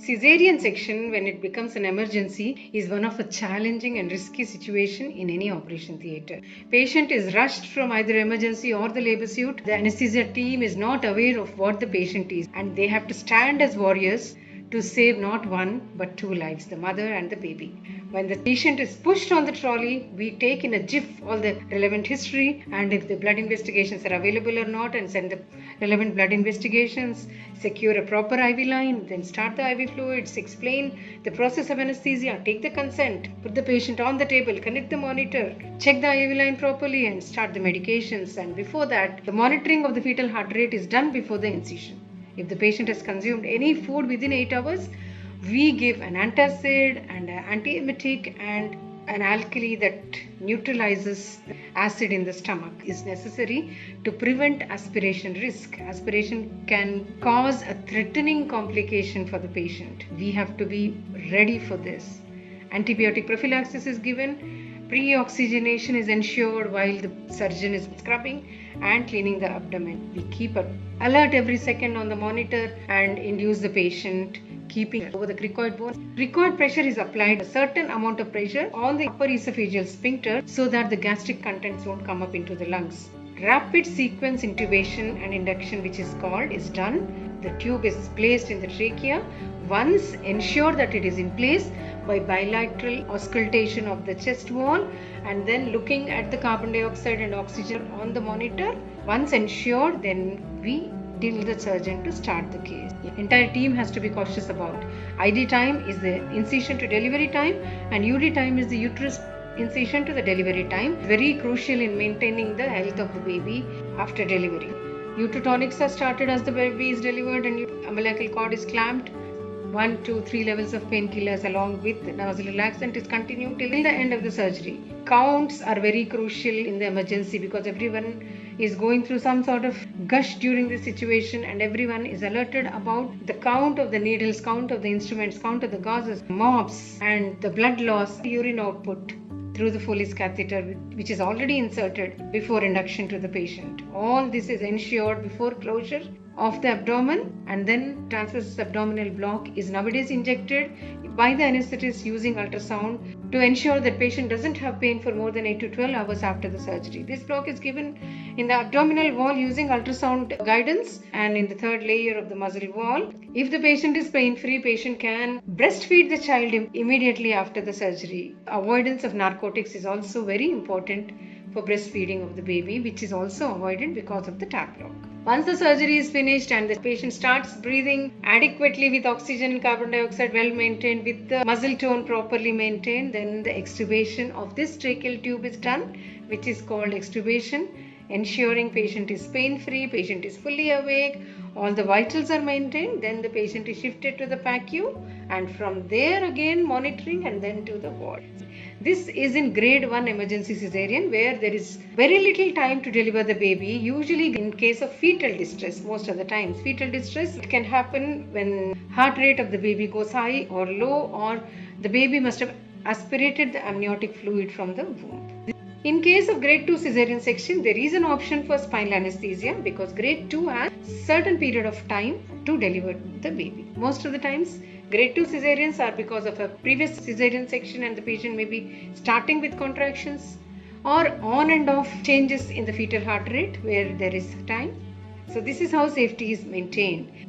Caesarean section, when it becomes an emergency, is one of a challenging and risky situation in any operation theatre. Patient is rushed from either emergency or the labor suite. The anesthesia team is not aware of what the patient is, and they have to stand as warriors to save not one but two lives, the mother and the baby. When the patient is pushed on the trolley, we take in a jiff all the relevant history and if the blood investigations are available or not, and send the relevant blood investigations, secure a proper IV line, then start the IV fluids, explain the process of anesthesia, take the consent, put the patient on the table, connect the monitor, check the IV line properly and start the medications. And before that, the monitoring of the fetal heart rate is done before the incision. If the patient has consumed any food within 8 hours, we give an antacid and an antiemetic and an alkali that neutralizes acid in the stomach is necessary to prevent aspiration risk. Aspiration can cause a threatening complication for the patient. We have to be ready for this. Antibiotic prophylaxis is given. Pre-oxygenation is ensured while the surgeon is scrubbing and cleaning the abdomen. We keep an alert every second on the monitor and induce the patient keeping over the cricoid bone. Cricoid pressure is applied, a certain amount of pressure on the upper esophageal sphincter so that the gastric contents won't come up into the lungs. Rapid sequence intubation and induction, which is called, is done. The tube is placed in the trachea. Once ensure that it is in place by bilateral auscultation of the chest wall and then looking at the carbon dioxide and oxygen on the monitor. Once ensured, then we tell the surgeon to start the case. The entire team has to be cautious about. ID time is the incision to delivery time and UD time is the uterus incision to the delivery time. Very crucial in maintaining the health of the baby after delivery. Eutotonics are started as the baby is delivered and umbilical cord is clamped. 1, 2, 3 levels of painkillers along with nasal relaxant is continued till the end of the surgery. Counts are very crucial in the emergency because everyone is going through some sort of gush during this situation and everyone is alerted about the count of the needles, count of the instruments, count of the gauzes, mobs and the blood loss, urine output through the Foley's catheter which is already inserted before induction to the patient. All this is ensured before closure of the abdomen and then transverse abdominal block is nowadays injected by the anesthetist using ultrasound to ensure that patient doesn't have pain for more than 8 to 12 hours after the surgery. This block is given in the abdominal wall using ultrasound guidance and in the third layer of the muscle wall. If the patient is pain-free, patient can breastfeed the child immediately after the surgery. Avoidance of narcotics is also very important for breastfeeding of the baby, which is also avoided because of the TAP block. Once the surgery is finished and the patient starts breathing adequately with oxygen and carbon dioxide well maintained, with the muscle tone properly maintained, then the extubation of this tracheal tube is done, which is called extubation, ensuring patient is pain-free, patient is fully awake, all the vitals are maintained, then the patient is shifted to the PACU and from there again monitoring and then to the ward. This is in grade 1 emergency cesarean where there is very little time to deliver the baby, usually in case of fetal distress. Most of the times fetal distress can happen when heart rate of the baby goes high or low or the baby must have aspirated the amniotic fluid from the womb. In case of grade 2 cesarean section, there is an option for spinal anesthesia because grade 2 has certain period of time to deliver the baby. Most of the times grade 2 cesareans are because of a previous cesarean section and the patient may be starting with contractions or on and off changes in the fetal heart rate where there is time. So this is how safety is maintained.